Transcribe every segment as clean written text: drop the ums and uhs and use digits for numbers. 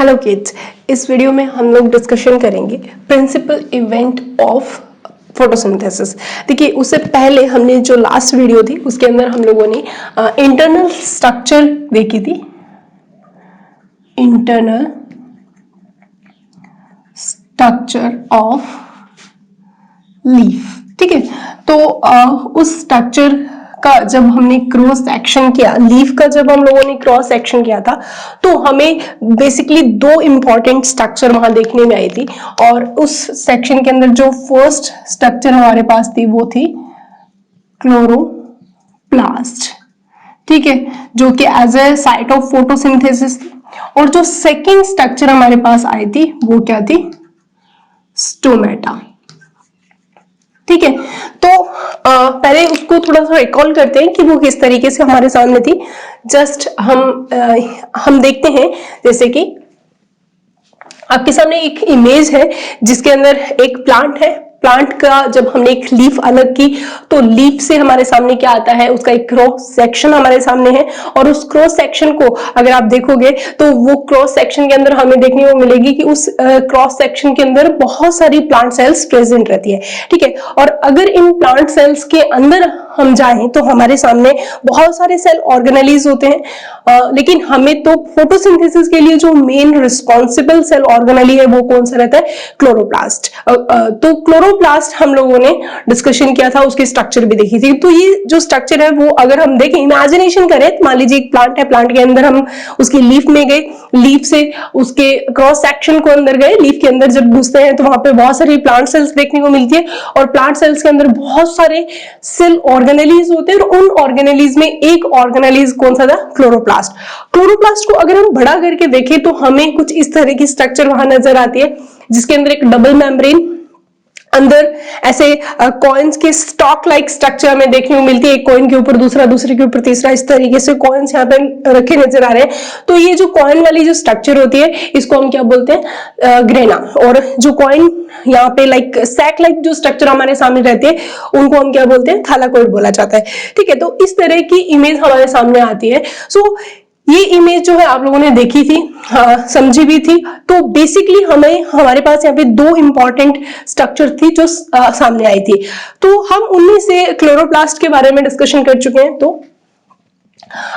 Hello kids, इस video में हम लोग डिस्कशन करेंगे प्रिंसिपल इवेंट ऑफ फोटोसिंथेसिस। देखिए, उससे पहले हमने जो लास्ट वीडियो थी उसके अंदर हम लोगों ने इंटरनल स्ट्रक्चर देखी थी। इंटरनल स्ट्रक्चर ऑफ लीफ, ठीक है। तो उस स्ट्रक्चर का जब हमने क्रॉस सेक्शन किया, लीफ का जब हम लोगों ने क्रॉस सेक्शन किया था, तो हमें बेसिकली दो इंपॉर्टेंट स्ट्रक्चर वहां देखने में आई थी। और उस सेक्शन के अंदर जो फर्स्ट स्ट्रक्चर हमारे पास थी वो थी क्लोरोप्लास्ट, ठीक है, जो कि as a site of photosynthesis थी। और जो सेकेंड स्ट्रक्चर हमारे पास आई थी वो क्या थी? स्टोमेटा, ठीक है। तो पहले उसको थोड़ा सा रिकॉल करते हैं कि वो किस तरीके से हमारे सामने थी। जस्ट हम देखते हैं, जैसे कि आपके सामने एक इमेज है जिसके अंदर एक प्लांट है। प्लांट का जब हमने एक लीफ अलग की तो लीफ से हमारे सामने क्या आता है? उसका एक क्रॉस सेक्शन हमारे सामने है। और उस क्रॉस सेक्शन को अगर आप देखोगे तो वो क्रॉस सेक्शन के अंदर हमें देखने को मिलेगी कि उस क्रॉस सेक्शन के अंदर बहुत सारी प्लांट सेल्स प्रेजेंट रहती है, ठीक है। और अगर इन प्लांट सेल्स के अंदर हम जाएं तो हमारे सामने बहुत सारे सेल ऑर्गेनेलीज होते हैं, लेकिन हमें तो फोटोसिंथेसिस के लिए जो मेन रिस्पॉन्सिबल सेल ऑर्गेनेली है वो कौन सा रहता है? क्लोरोप्लास्ट। तो क्लोरोप्लास्ट हम लोगों ने डिस्कशन किया था, उसकी स्ट्रक्चर भी देखी थी। तो ये जो स्ट्रक्चर है वो अगर हम देखें, इमेजिनेशन करें, मान लीजिए एक प्लांट है, प्लांट के अंदर हम उसकी लीफ में गए, लीफ से उसके क्रॉस सेक्शन को अंदर गए, लीफ के अंदर जब घुसते हैं तो वहां पे बहुत सारी प्लांट सेल्स देखने को मिलती है। और प्लांट सेल्स के अंदर बहुत सारे सेल ऑर्गेनेलीज होते हैं, और उन ऑर्गेनेलीज में एक ऑर्गेनेलीज कौन सा था? क्लोरोप्लास्ट। क्लोरोप्लास्ट को अगर हम बड़ा करके देखें तो हमें कुछ इस तरह की स्ट्रक्चर वहां नजर आती है, जिसके अंदर एक डबल मेम्ब्रेन, अंदर ऐसे कॉइन्स के स्टॉक लाइक स्ट्रक्चर हमें देखने को मिलती है। एक कॉइन के ऊपर दूसरा, दूसरे के ऊपर तीसरा, इस तरीके से कॉइन्स यहाँ पे रखे नजर आ रहे हैं। तो ये जो कॉइन वाली जो स्ट्रक्चर होती है इसको हम क्या बोलते हैं? ग्रेना। और जो कॉइन यहाँ पे लाइक सैक लाइक जो स्ट्रक्चर हमारे सामने रहती है उनको हम क्या बोलते हैं? थैलाकोइड बोला जाता है, ठीक है। तो इस तरह की इमेज हमारे सामने आती है। सो ये इमेज जो है आप लोगों ने देखी थी, समझी भी थी। तो बेसिकली हमारे पास यहाँ पे दो इंपॉर्टेंट स्ट्रक्चर थी जो सामने आई थी। तो हम उनमें से क्लोरोप्लास्ट के बारे में डिस्कशन कर चुके हैं। तो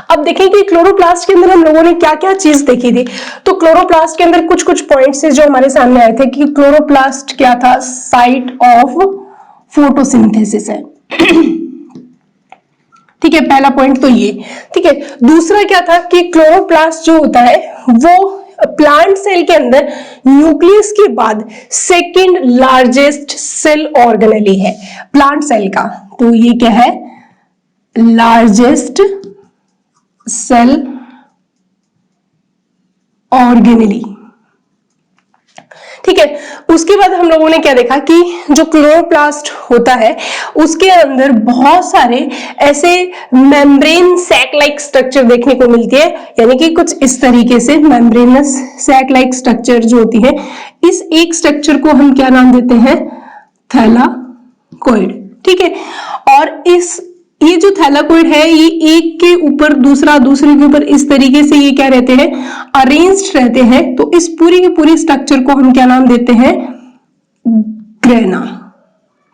अब देखें कि क्लोरोप्लास्ट के अंदर हम लोगों ने क्या क्या चीज देखी थी। तो क्लोरोप्लास्ट के अंदर कुछ कुछ पॉइंट्स जो हमारे सामने आए थे कि क्लोरोप्लास्ट क्या था? साइट ऑफ फोटोसिंथेसिस है, ठीक है, पहला पॉइंट तो ये, ठीक है। दूसरा क्या था कि क्लोरोप्लास्ट जो होता है वो प्लांट सेल के अंदर न्यूक्लियस के बाद सेकंड लार्जेस्ट सेल ऑर्गेनेली है प्लांट सेल का। तो ये क्या है? लार्जेस्ट सेल ऑर्गेनेली, ठीक है। उसके बाद हम लोगों ने क्या देखा कि जो क्लोरोप्लास्ट होता है उसके अंदर बहुत सारे ऐसे मेम्ब्रेन सैक लाइक स्ट्रक्चर देखने को मिलती है, यानी कि कुछ इस तरीके से मेम्ब्रेनस सैक लाइक स्ट्रक्चर जो होती है, इस एक स्ट्रक्चर को हम क्या नाम देते हैं? थैलाकोइड, ठीक है। और ये जो थैलाकोइड है ये एक के ऊपर दूसरा, दूसरे के ऊपर इस तरीके से ये क्या रहते हैं? अरेंज्ड रहते हैं। तो इस पूरी की पूरी स्ट्रक्चर को हम क्या नाम देते हैं? ग्रेना,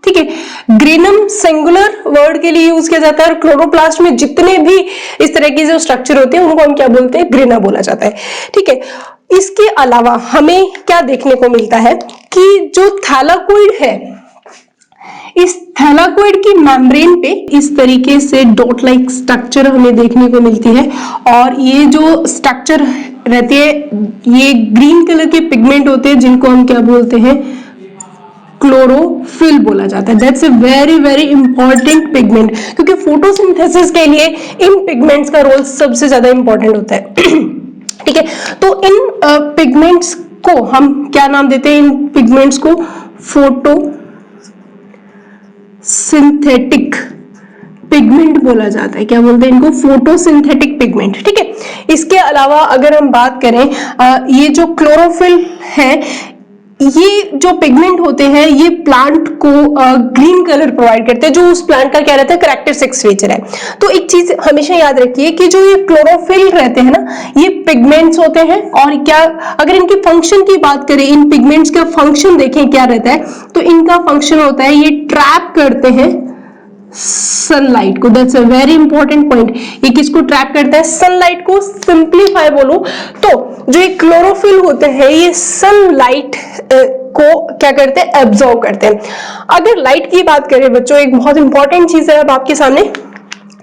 ठीक है। ग्रेनम सिंगुलर वर्ड के लिए यूज किया जाता है, और क्लोरोप्लास्ट में जितने भी इस तरह के जो स्ट्रक्चर होते हैं उनको हम क्या बोलते हैं? ग्रेना बोला जाता है, ठीक है। इसके अलावा हमें क्या देखने को मिलता है कि जो थैलाकोइड है, इस थैलाकोइड की मेम्ब्रेन पे इस तरीके से डॉट लाइक स्ट्रक्चर हमें देखने को मिलती है। और ये जो स्ट्रक्चर रहती है ये ग्रीन कलर के पिगमेंट होते हैं जिनको हम क्या बोलते हैं? क्लोरोफिल बोला जाता है। That's a very very important pigment, क्योंकि फोटोसिंथेसिस के लिए इन पिगमेंट्स का रोल सबसे ज्यादा इंपॉर्टेंट होता है, ठीक है। तो इन पिगमेंट्स को हम क्या नाम देते हैं? इन पिगमेंट्स को फोटो सिंथेटिक पिगमेंट बोला जाता है। क्या बोलते हैं इनको? फोटोसिंथेटिक पिगमेंट, ठीक है। इसके अलावा अगर हम बात करें, ये जो क्लोरोफिल है ये जो पिगमेंट होते हैं ये प्लांट को ग्रीन कलर प्रोवाइड करते हैं, जो उस प्लांट का क्या रहता है, कैरेक्टरिस्टिक्स फीचर है। तो एक चीज हमेशा याद रखिए कि जो ये क्लोरोफिल रहते हैं ना, ये पिगमेंट्स होते हैं। और क्या, अगर इनके फंक्शन की बात करें, इन पिगमेंट्स का फंक्शन देखें क्या रहता है, तो इनका फंक्शन होता है ये ट्रैप करते हैं सनलाइट को। That's a very important point. ये किसको ट्रैप करता है, सनलाइट को। सिंप्लीफाई बोलो तो जो ये क्लोरोफिल होते हैं ये सनलाइट को क्या करते हैं, एब्जॉर्ब करते हैं। अगर लाइट की बात करें बच्चों, एक बहुत इंपॉर्टेंट चीज है अब आपके सामने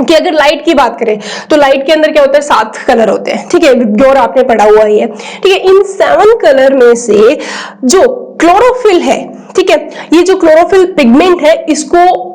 कि अगर लाइट की बात करें तो लाइट के अंदर क्या होता है, 7 कलर होते हैं, ठीक है, और आपने पढ़ा हुआ ही है, ठीक है। इन 7 कलर में से जो क्लोरोफिल है, ठीक है, ये जो क्लोरोफिल पिगमेंट है, इसको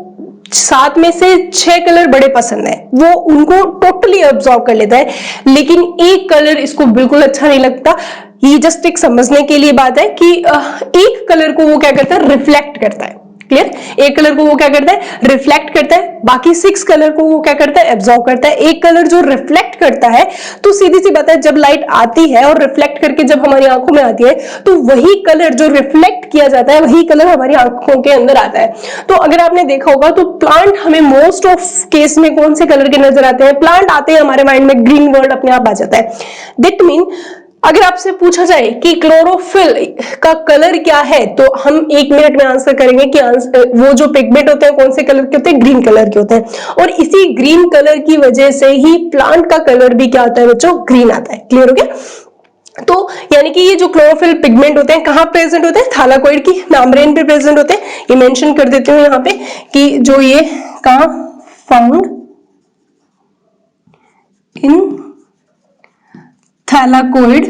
7 में से 6 कलर बड़े पसंद है, वो उनको टोटली एब्जॉर्ब कर लेता है। लेकिन एक कलर इसको बिल्कुल अच्छा नहीं लगता। ये जस्ट एक समझने के लिए बात है कि एक कलर को वो क्या करता है, रिफ्लेक्ट करता है। क्लियर, एक कलर को वो क्या करता है, रिफ्लेक्ट करता है, बाकी 6 कलर को वो क्या करता है, एब्जॉर्ब करता है। एक कलर जो रिफ्लेक्ट करता है, तो सीधी सी बात है, जब लाइट आती है और रिफ्लेक्ट करके जब हमारी आंखों में आती है, तो वही कलर जो रिफ्लेक्ट किया जाता है, वही कलर हमारी आंखों के अंदर आता है। तो अगर आपने देखा होगा तो प्लांट हमें मोस्ट ऑफ केस में कौन से कलर के नजर आते हैं, प्लांट आते हैं हमारे माइंड में, ग्रीन वर्ड अपने आप आ जाता है। दैट मीन अगर आपसे पूछा जाए कि क्लोरोफिल का कलर क्या है, तो हम 1 मिनट में आंसर करेंगे कि वो जो पिगमेंट होते हैं कौन से कलर के होते हैं, ग्रीन कलर के होते हैं। और इसी ग्रीन कलर की वजह से ही प्लांट का कलर भी क्या आता है बच्चों, ग्रीन आता है। क्लियर हो गया। तो यानी कि ये जो क्लोरोफिल पिगमेंट होते हैं कहां प्रेजेंट होते हैं, थैलाकोइड की मेम्ब्रेन पे प्रेजेंट होते हैं। ये मेंशन कर देती हूं यहां पे कि जो ये कहां फाउंड इन थैलाकोइड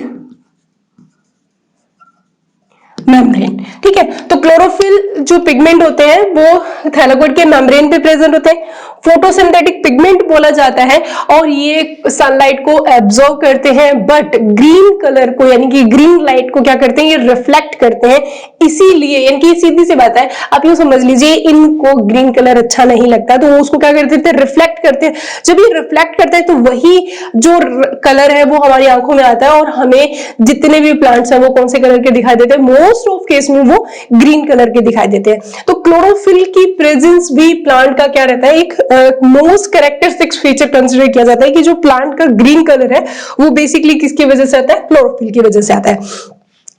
मेम्ब्रेन, ठीक है। तो क्लोरोफिल जो पिगमेंट होते हैं वो थैलाकोइड के मेम्ब्रेन पे प्रेजेंट होते हैं, फोटोसिंथेटिक पिगमेंट बोला जाता है, और ये सनलाइट को एब्जॉर्ब करते हैं, बट ग्रीन कलर को यानी कि ग्रीन लाइट को क्या करते हैं, ये रिफ्लेक्ट करते हैं। इसीलिए यानी कि सीधी सी बात है, आप यूं समझ लीजिए, इनको ग्रीन कलर अच्छा नहीं लगता तो उसको क्या करते थे, रिफ्लेक्ट करते हैं। जब ये रिफ्लेक्ट करते हैं तो वही जो कलर है वो हमारी आंखों में आता है, और हमें जितने भी प्लांट्स हैं वो कौन से कलर के दिखाई देते हैं, मोस्ट ऑफ केस में वो ग्रीन कलर के दिखाई देते हैं। तो क्लोरोफिल की प्रेजेंस भी प्लांट का क्या रहता है, एक मोस्ट कैरेक्टरिस्टिक फीचर कंसीडर किया जाता है कि जो प्लांट का ग्रीन कलर है वो बेसिकली किसकी वजह से आता है, क्लोरोफिल की वजह से आता है।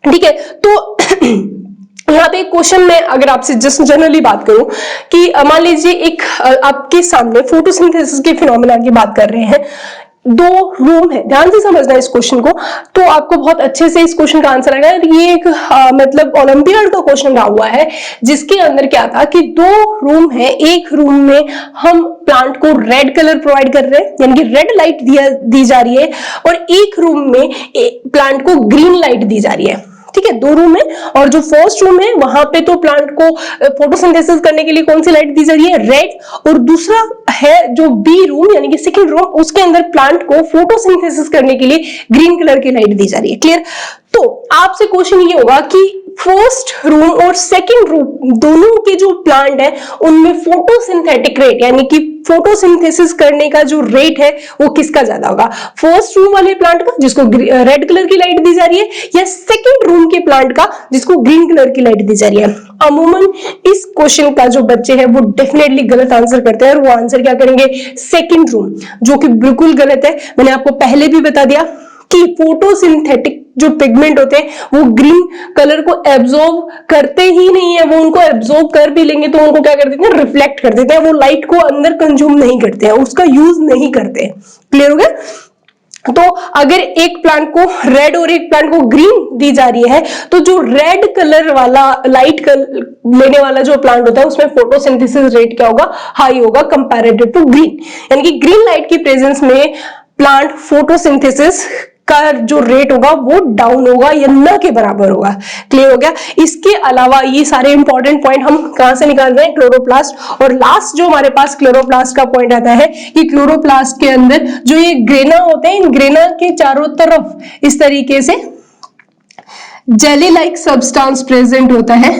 ठीक है, तो यहाँ पे एक क्वेश्चन में अगर आपसे जस्ट जनरली बात करूं कि मान लीजिए एक आपके सामने फोटोसिंथेसिस के फिनोमेना की बात कर रहे हैं, 2 रूम है, ध्यान से समझना इस क्वेश्चन को, तो आपको बहुत अच्छे से इस क्वेश्चन का आंसर आएगा। ये एक मतलब ओलंपियाड का क्वेश्चन रहा हुआ है, जिसके अंदर क्या था कि 2 रूम है, एक रूम में हम प्लांट को रेड कलर प्रोवाइड कर रहे हैं, यानी कि रेड लाइट दी जा रही है, और एक रूम में प्लांट को ग्रीन लाइट दी जा रही है। ठीक है, 2 रूम है, और जो फर्स्ट रूम है वहां पे तो प्लांट को फोटोसिंथेसिस करने के लिए कौन सी लाइट दी जा रही है, रेड, और दूसरा है जो बी रूम यानी कि सेकंड रूम, उसके अंदर प्लांट को फोटोसिंथेसिस करने के लिए ग्रीन कलर की लाइट दी जा रही है। क्लियर। तो आपसे क्वेश्चन ये होगा कि फर्स्ट रूम और सेकंड रूम दोनों के जो प्लांट है उनमें फोटोसिंथेटिक रेट यानी कि फोटोसिंथेसिस करने का जो रेट है वो किसका ज्यादा होगा, फर्स्ट रूम वाले प्लांट का जिसको रेड कलर की लाइट दी जा रही है, या सेकंड रूम के प्लांट का जिसको ग्रीन कलर की लाइट दी जा रही है। अमूमन इस क्वेश्चन का जो बच्चे हैं वो डेफिनेटली गलत आंसर करते हैं, और वो आंसर क्या करेंगे, सेकंड रूम, जो कि बिल्कुल गलत है। मैंने आपको पहले भी बता दिया कि फोटोसिंथेटिक जो पिगमेंट होते हैं वो ग्रीन कलर को एब्जॉर्ब करते ही नहीं है, वो उनको एब्जॉर्ब कर भी लेंगे तो उनको क्या कर देते हैं, रिफ्लेक्ट कर देते हैं, वो लाइट को अंदर कंज्यूम नहीं करते हैं, उसका यूज नहीं करते। क्लियर हो गया। तो अगर एक प्लांट को रेड और एक प्लांट को ग्रीन दी जा रही है, तो जो रेड कलर वाला लाइट लेने वाला जो प्लांट होता है उसमें फोटोसिंथेसिस रेट क्या होगा, हाई होगा कंपैरेटिव टू ग्रीन, यानी कि ग्रीन लाइट की प्रेजेंस में प्लांट फोटोसिंथेसिस का जो रेट होगा वो डाउन होगा या न के बराबर होगा। क्लियर हो गया। इसके अलावा ये सारे इंपॉर्टेंट पॉइंट हम कहां से निकाल रहे हैं, क्लोरोप्लास्ट, और लास्ट जो हमारे पास क्लोरोप्लास्ट का पॉइंट आता है कि क्लोरोप्लास्ट के अंदर जो ये ग्रेना होते हैं, इन ग्रेना के चारों तरफ इस तरीके से जेली लाइक सब्सटेंस प्रेजेंट होता है,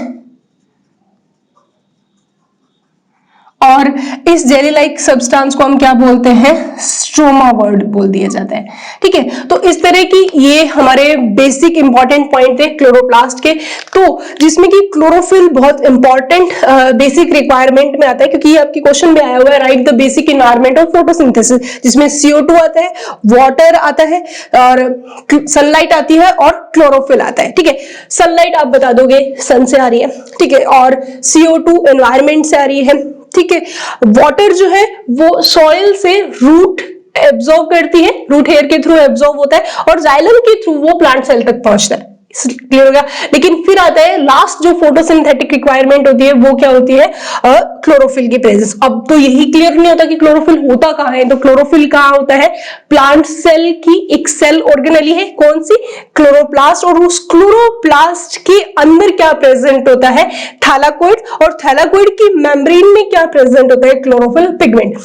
और इस जेली लाइक सब्सटेंस को हम क्या बोलते हैं, स्ट्रोमा वर्ड बोल दिया जाता है। ठीक है, तो इस तरह की ये हमारे बेसिक इंपॉर्टेंट पॉइंट थे क्लोरोप्लास्ट के, तो जिसमें कि क्लोरोफिल बहुत इंपॉर्टेंट बेसिक रिक्वायरमेंट में आता है, क्योंकि ये आपके क्वेश्चन में आया हुआ है, right the basic environment of photosynthesis, जिसमें CO2 आता है, वाटर आता है और सनलाइट आती है और क्लोरोफिल आता है। ठीक है, सनलाइट आप बता दोगे सन से आ रही है, ठीक है, और CO2 एनवायरनमेंट से आ रही है। ठीक है, वाटर जो है वो सॉइल से रूट एब्जॉर्ब करती है, रूट हेयर के थ्रू एब्जॉर्ब होता है और जाइलम के थ्रू वो प्लांट सेल तक पहुंचता है। क्लियर हो गया। लेकिन फिर आता है लास्ट जो फोटोसिंथेटिक रिक्वायरमेंट होती है, वो क्या होती है, क्लोरोफिल की प्रेजेंस। अब तो यही क्लियर नहीं होता कि क्लोरोफिल होता कहाँ है, तो क्लोरोफिल कहाँ होता है, प्लांट सेल की एक सेल ऑर्गेनेली है, कौन सी, क्लोरोप्लास्ट, और उस क्लोरोप्लास्ट के अंदर क्या प्रेजेंट होता है, थैलाकोइड, और थैलाकोइड की मेम्ब्रेन में क्या प्रेजेंट होता है, क्लोरोफिल पिगमेंट।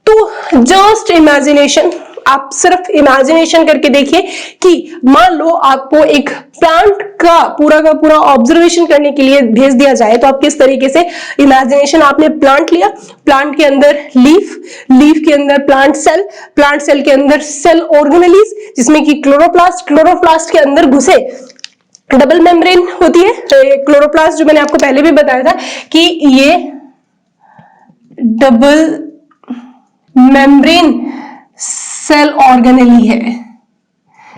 तो जस्ट इमेजिनेशन, आप सिर्फ इमेजिनेशन करके देखिए कि मान लो आपको एक प्लांट का पूरा ऑब्जर्वेशन करने के लिए भेज दिया जाए, तो आप किस तरीके से इमेजिनेशन, आपने प्लांट लिया, प्लांट के अंदर लीफ, लीफ के अंदर प्लांट सेल के अंदर सेल ऑर्गेनेलीज, जिसमें कि क्लोरोप्लास्ट के अंदर घुसे, डबल मेम्ब्रेन होती है क्लोरोप्लास्ट, जो मैंने आपको पहले भी बताया था कि ये डबल मेम्ब्रेन सेल ऑर्गेनेली है।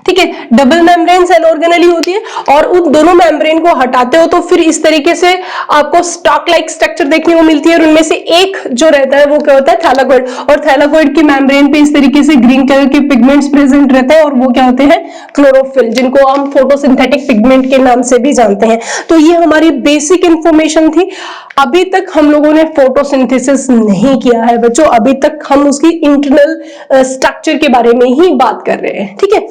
ठीक है, डबल मेम्ब्रेन सेल ऑर्गेनेली होती है, और उन दोनों मेम्ब्रेन को हटाते हो तो फिर इस तरीके से आपको स्टॉक लाइक स्ट्रक्चर देखने को मिलती है, और उनमें से एक जो रहता है वो क्या होता है, थैलाकोइड, और थैलाकोइड की मेम्ब्रेन पे इस तरीके से ग्रीन कलर के पिगमेंट्स प्रेजेंट रहते हैं, और वो क्या होते हैं, क्लोरोफिल, जिनको हम फोटोसिंथेटिक पिगमेंट के नाम से भी जानते हैं। तो ये हमारी बेसिक इंफॉर्मेशन थी। अभी तक हम लोगों ने फोटोसिंथेसिस नहीं किया है बच्चों, अभी तक हम उसकी इंटरनल स्ट्रक्चर के बारे में ही बात कर रहे हैं। ठीक है,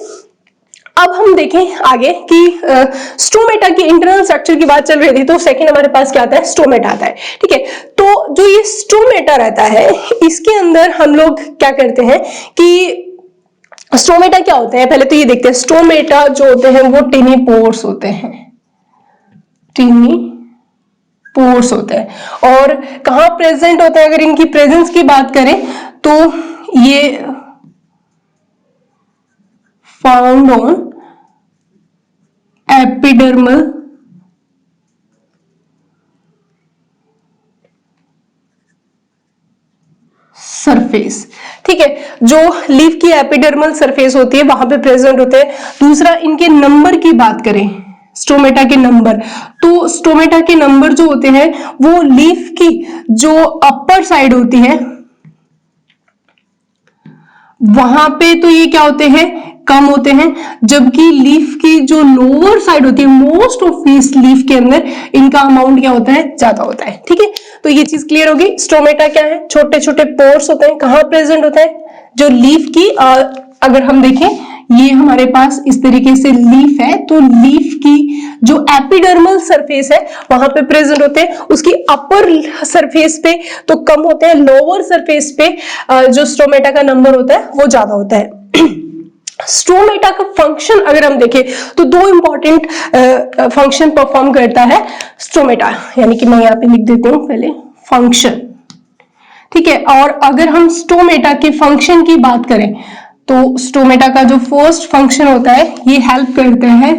अब हम देखें आगे कि स्टोमेटा की इंटरनल स्ट्रक्चर की बात चल रही थी, तो सेकंड हमारे पास क्या आता है, स्टोमेटा आता है। ठीक है, तो जो ये स्टोमेटा रहता है, इसके अंदर हम लोग क्या करते हैं कि स्टोमेटा क्या होते हैं, पहले तो ये देखते हैं। स्टोमेटा जो होते हैं वो टिनी पोर्स होते हैं, टिनी पोर्स होते हैं, और कहां प्रेजेंट होते हैं, अगर इनकी प्रेजेंस की बात करें तो ये फाउंड ऑन एपिडर्मल सरफेस। ठीक है, जो लीफ की एपिडर्मल सरफेस होती है वहां पे प्रेजेंट होते हैं। दूसरा, इनके नंबर की बात करें, स्टोमेटा के नंबर, तो स्टोमेटा के नंबर जो होते हैं वो लीफ की जो अपर साइड होती है वहां पे तो ये क्या होते हैं, कम होते हैं, जबकि लीफ की जो लोअर साइड होती है, मोस्ट ऑफ इस लीफ के अंदर इनका अमाउंट क्या होता है, ज्यादा होता है। ठीक है, तो ये चीज क्लियर होगी। स्टोमेटा क्या है, छोटे छोटे पोर्स होते हैं, कहां प्रेजेंट होता है, जो लीफ की अगर हम देखें, ये हमारे पास इस तरीके से लीफ है, तो लीफ की जो एपिडर्मल सरफेस है वहां पे प्रेजेंट होते हैं, उसकी अपर सरफेस पे तो कम होते हैं, लोअर सरफेस पे जो स्टोमेटा का नंबर होता है वो ज्यादा होता है। स्टोमेटा का फंक्शन अगर हम देखें तो दो इंपॉर्टेंट फंक्शन परफॉर्म करता है स्टोमेटा, यानी कि मैं यहाँ पे लिख देती हूँ पहले फंक्शन। ठीक है, और अगर हम स्टोमेटा के फंक्शन की बात करें तो स्टोमेटा का जो फर्स्ट फंक्शन होता है, ये हेल्प करते हैं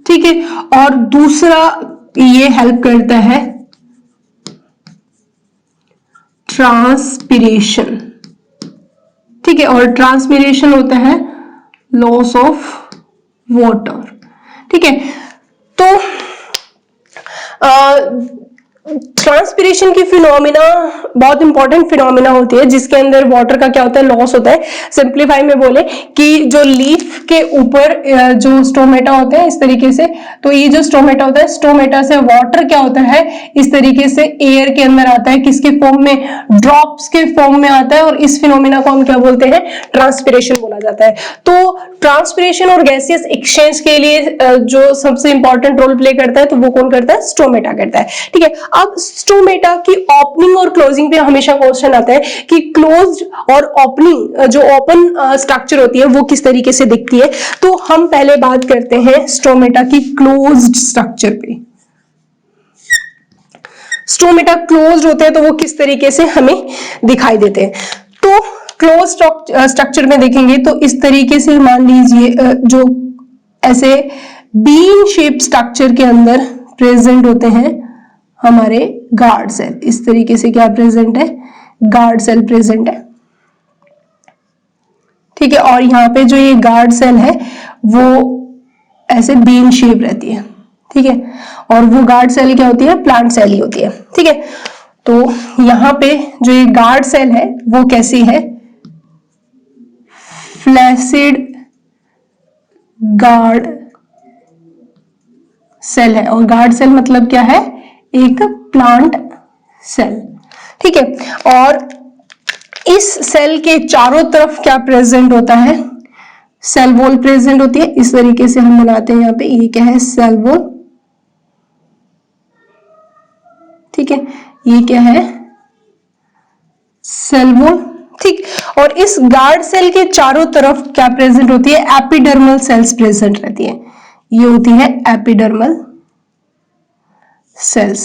ठीक है, और दूसरा ये हेल्प करता है ट्रांसपिरेशन। ठीक है, और ट्रांसपिरेशन होता है लॉस ऑफ वाटर। ठीक है, तो ट्रांसपिरेशन की फिनोमिना बहुत इंपॉर्टेंट फिनोमिना होती है, जिसके अंदर वाटर का क्या होता है, लॉस होता है। सिंप्लीफाई में बोले कि जो लीफ के ऊपर जो स्टोमेटा होते हैं इस तरीके से, तो ये जो स्टोमेटा होता है, स्टोमेटा से वाटर क्या होता है, इस तरीके से एयर के अंदर आता है, किसके फॉर्म में, ड्रॉप्स के फॉर्म में आता है, और इस फिनोमिना को हम क्या बोलते हैं, ट्रांसपिरेशन बोला जाता है। तो ट्रांसपिरेशन और गैसियस एक्सचेंज के लिए जो सबसे इंपॉर्टेंट रोल प्ले करता है, तो वो कौन करता है, स्टोमेटा करता है। ठीक है, अब स्टोमेटा की ओपनिंग और क्लोजिंग पे हमेशा क्वेश्चन आता है कि क्लोज्ड और ओपनिंग, जो ओपन स्ट्रक्चर होती है वो किस तरीके से दिखती है। तो हम पहले बात करते हैं स्टोमेटा की क्लोज्ड स्ट्रक्चर पे। स्टोमेटा क्लोज्ड होते हैं तो वो किस तरीके से हमें दिखाई देते हैं। तो क्लोज स्ट्रक्चर में देखेंगे तो इस तरीके से मान लीजिए जो ऐसे बीन शेप स्ट्रक्चर के अंदर प्रेजेंट होते हैं हमारे गार्ड सेल। इस तरीके से क्या प्रेजेंट है, गार्ड सेल प्रेजेंट है, ठीक है। और यहाँ पे जो ये गार्ड सेल है वो ऐसे बीन शेप रहती है, ठीक है। और वो गार्ड सेल क्या होती है, प्लांट सेल ही होती है, ठीक है। तो यहाँ पे जो ये गार्ड सेल है वो कैसी है, फ्लैसिड गार्ड सेल है। और गार्ड सेल मतलब क्या है, एक प्लांट सेल, ठीक है। और इस सेल के चारों तरफ क्या प्रेजेंट होता है, सेल वॉल प्रेजेंट होती है। इस तरीके से हम बनाते हैं यहाँ पे, ये क्या है, सेल वॉल, ठीक है। ये क्या है, सेल वॉल, ठीक। और इस गार्ड सेल के चारों तरफ क्या प्रेजेंट होती है, एपिडर्मल सेल्स प्रेजेंट रहती है। ये होती है एपिडर्मल सेल्स,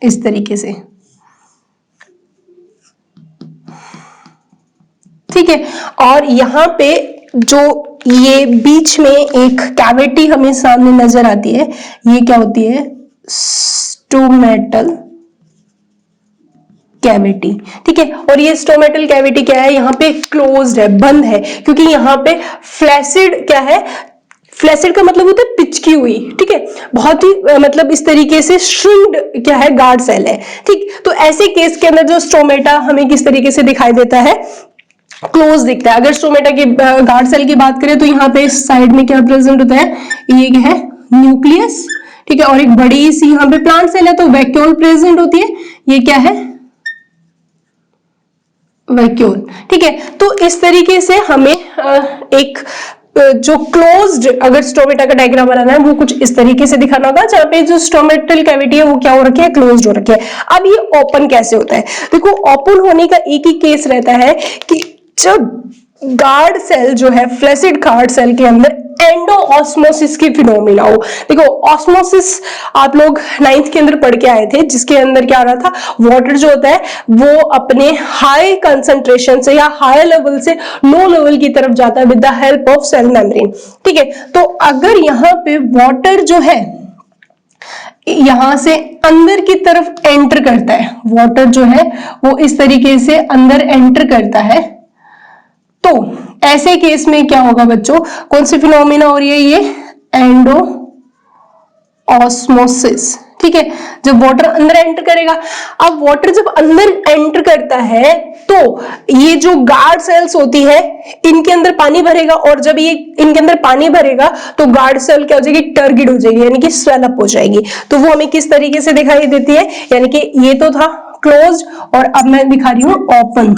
इस तरीके से, ठीक है। और यहां पे जो ये बीच में एक कैविटी हमें सामने नजर आती है, ये क्या होती है, स्टोमेटल कैविटी, ठीक है। और ये स्टोमेटल कैविटी क्या है, यहाँ पे क्लोज्ड है, बंद है, क्योंकि यहाँ पे फ्लैसिड क्या है, फ्लैसिड का मतलब होता है पिचकी हुई, ठीक है। बहुत ही मतलब इस तरीके से श्रिंक्ड क्या है, गार्ड सेल है, ठीक। तो ऐसे केस के अंदर जो स्टोमेटा हमें किस तरीके से दिखाई देता है, क्लोज दिखता है। अगर स्टोमेटा की गार्ड सेल की बात करें तो यहाँ पे साइड में क्या प्रेजेंट होता है, ये क्या है, न्यूक्लियस, ठीक है। और एक बड़ी सी यहाँ पे प्लांट सेल है तो वैक्यूल प्रेजेंट होती है, ये क्या है, वैक्यूल, ठीक है। तो इस तरीके से हमें एक जो क्लोज्ड, अगर स्टोमेटा का डायग्राम बनाना है वो कुछ इस तरीके से दिखाना होगा, जहां पे जो स्टोमेटल कैविटी है वो क्या हो रखी है, क्लोज्ड हो रखी है। अब ये ओपन कैसे होता है, देखो ओपन होने का एक ही केस रहता है कि जब गार्ड सेल जो है, फ्लैसिड गार्ड सेल के अंदर एंडोऑस्मोसिस की फिनोमिना हो। देखो ऑस्मोसिस आप लोग 9th के अंदर पढ़ के आए थे, जिसके अंदर क्या आ रहा था, वाटर जो होता है वो अपने हाई कंसंट्रेशन से या हाई लेवल से लो लेवल की तरफ जाता है with the help of cell membrane, ठीक है। तो अगर यहाँ पे वाटर जो है यहां से अंदर की तरफ एंटर करता है, वाटर जो है वो इस तरीके से अंदर एंटर करता है, तो ऐसे केस में क्या होगा बच्चों, कौन सी फिनोमिना हो रही है, ये एंडो ऑस्मोसिस, ठीक है। जब वाटर अंदर एंटर करेगा, अब वाटर जब अंदर एंटर करता है तो ये जो गार्ड सेल्स होती है इनके अंदर पानी भरेगा, और जब ये इनके अंदर पानी भरेगा तो गार्ड सेल क्या हो जाएगी, टर्गिड हो जाएगी, यानी कि स्वेल अप हो जाएगी। तो वो हमें किस तरीके से दिखाई देती है, यानी कि ये तो था क्लोज्ड और अब मैं दिखा रही हूं ओपन,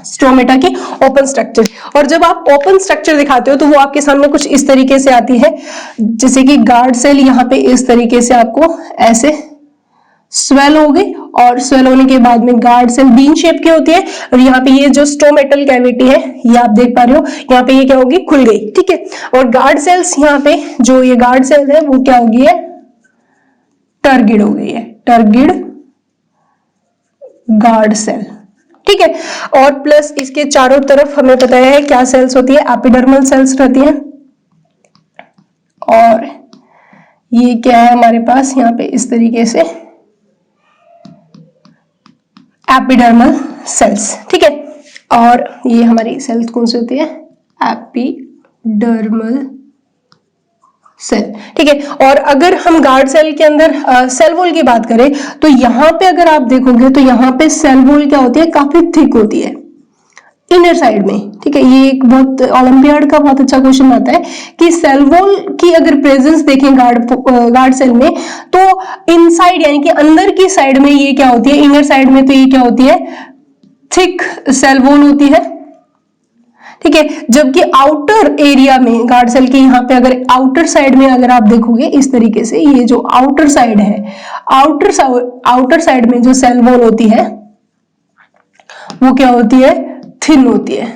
स्टोमेटा की ओपन स्ट्रक्चर। और जब आप ओपन स्ट्रक्चर दिखाते हो तो वो आपके सामने कुछ इस तरीके से आती है, जैसे कि गार्ड सेल यहाँ पे इस तरीके से आपको ऐसे स्वेल हो गई, और स्वेल होने के बाद में गार्ड सेल बीन शेप की होती है, और यहाँ पे ये जो स्टोमेटल कैविटी है ये आप देख पा रहे हो, यहाँ पे ये क्या होगी, खुल गई, ठीक है। और गार्ड सेल्स यहाँ पे जो ये गार्ड सेल है वो क्या हो गई है, टर्गिड हो गई है, टर्गिड गार्ड सेल, ठीक है। और प्लस इसके चारों तरफ हमें पता है क्या सेल्स होती है, एपिडर्मल सेल्स रहती है। और ये क्या है हमारे पास यहाँ पे इस तरीके से एपिडर्मल सेल्स, ठीक है। और ये हमारी सेल्स कौन सी होती है, एपिडर्मल सेल, ठीक है। और अगर हम गार्ड सेल के अंदर सेल वॉल की बात करें तो यहाँ पे अगर आप देखोगे तो यहाँ पे सेल वॉल क्या होती है, काफी थिक होती है इनर साइड में, ठीक है। ये एक बहुत ओलंपियाड का बहुत अच्छा क्वेश्चन आता है कि सेल वॉल की अगर प्रेजेंस देखें गार्ड सेल में तो इनसाइड यानी कि अंदर की साइड में ये क्या होती है, इनर साइड में तो ये क्या होती है, थिक सेल वॉल होती है, ठीक है। जबकि आउटर एरिया में गार्ड सेल के यहाँ पे अगर आउटर साइड में अगर आप देखोगे इस तरीके से, ये जो आउटर साइड है, आउटर साइड में जो सेल वॉल होती है वो क्या होती है, थिन होती है,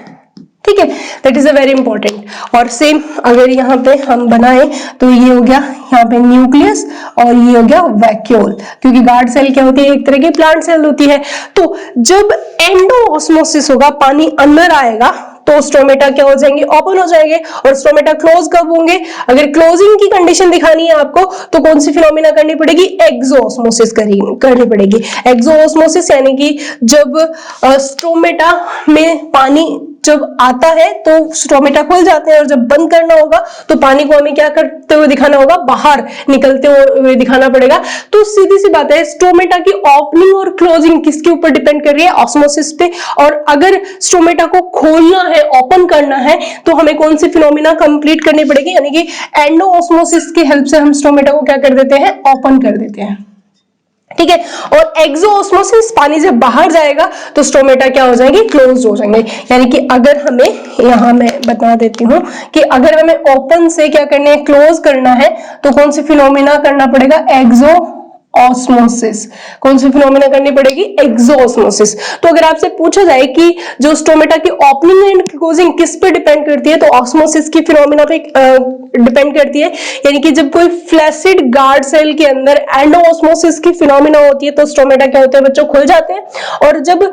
ठीक है। That is a very important. और सेम अगर यहाँ पे हम बनाए तो ये हो गया यहाँ पे न्यूक्लियस और ये हो गया वैक्यूल, क्योंकि गार्ड सेल क्या होती है, एक तरह की प्लांट सेल होती है। तो जब एंडोऑस्मोसिस होगा, पानी अंदर आएगा, तो स्टोमेटा क्या हो जाएंगे, ओपन हो जाएंगे। और स्टोमेटा क्लोज कब होंगे, अगर क्लोजिंग की कंडीशन दिखानी है आपको तो कौन सी फिनोमिना करनी पड़ेगी, एक्सोऑस्मोसिस करनी पड़ेगी। एक्सोऑस्मोसिस यानी कि जब स्टोमेटा में पानी जब आता है तो स्टोमेटा खुल जाते हैं, और जब बंद करना होगा तो पानी को हमें क्या करते हुए दिखाना होगा, बाहर निकलते हुए दिखाना पड़ेगा। तो सीधी सी बात है, स्टोमेटा की ओपनिंग और क्लोजिंग किसके ऊपर डिपेंड कर रही है, ऑस्मोसिस पे। और अगर स्टोमेटा को खोलना है, ओपन करना है, तो हमें कौन सी फिनोमिना कंप्लीट करनी पड़ेगी, यानी कि एंडोऑस्मोसिस की हेल्प से हम स्टोमेटा को क्या कर देते हैं, ओपन कर देते हैं, ठीक है। और एक्सोऑस्मोसिस, पानी जब बाहर जाएगा तो स्टोमेटा क्या हो जाएंगे, क्लोज हो जाएंगे। यानी कि अगर हमें, यहां मैं बता देती हूं कि अगर हमें ओपन से क्या करना है, क्लोज करना है, तो कौन सी फिनोमिना करना पड़ेगा, एक्सोऑस्मोसिस। कौन सी फिनोमिना करनी पड़ेगी, एक्सोऑस्मोसिस। तो अगर आपसे पूछा जाए कि जो स्टोमेटा की ओपनिंग एंड क्लोजिंग किस पे डिपेंड करती है, तो ऑस्मोसिस की फिनोमिना पे डिपेंड करती है। यानी कि जब कोई फ्लैसिड गार्ड सेल के अंदर एंडोऑस्मोसिस की फिनोमिना होती है तो स्टोमेटा क्या होते हैं बच्चों, खुल जाते हैं। और जब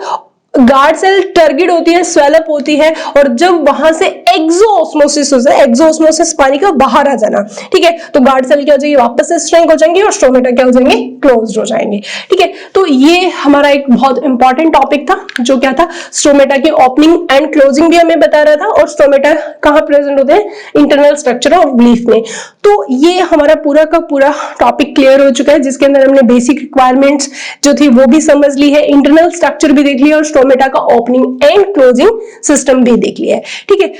गार्ड सेल टर्गिड होती है, स्वेलअप होती है, और जब वहां से एक्सोऑस्मोसिस होता है, एक्सोऑस्मोसिस पानी का बाहर आ जाना, ठीक है, तो गार्ड सेल क्या हो जाएगी, वापस से श्रिंक हो जाएंगे और स्टोमेटा क्या हो जाएंगे, क्लोज्ड हो जाएंगे, ठीक है। तो ये हमारा एक बहुत इंपॉर्टेंट टॉपिक था, जो क्या था, स्टोमेटा की ओपनिंग एंड क्लोजिंग भी हमें बता रहा था, और स्टोमेटा कहां प्रेजेंट होते हैं, इंटरनल स्ट्रक्चर ऑफ लीफ में। तो ये हमारा पूरा का पूरा टॉपिक क्लियर हो चुका है, जिसके अंदर हमने बेसिक रिक्वायरमेंट्स जो थी वो भी समझ ली है, इंटरनल स्ट्रक्चर भी देख लिया, और स्टोमेटा का ओपनिंग एंड क्लोजिंग सिस्टम भी देख लिया है, ठीक है।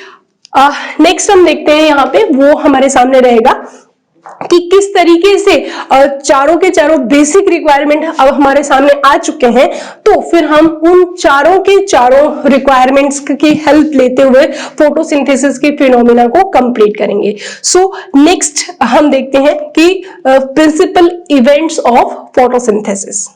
नेक्स्ट हम देखते हैं यहाँ पे, वो हमारे सामने रहेगा कि किस तरीके से चारों के चारों बेसिक रिक्वायरमेंट अब हमारे सामने आ चुके हैं, तो फिर हम उन चारों के चारों रिक्वायरमेंट्स की हेल्प लेते हुए फोटोसिंथेसिस के फिनोमिना को कंप्लीट करेंगे। सो नेक्स्ट हम देखते हैं कि प्रिंसिपल इवेंट्स ऑफ फोटोसिंथेसिस।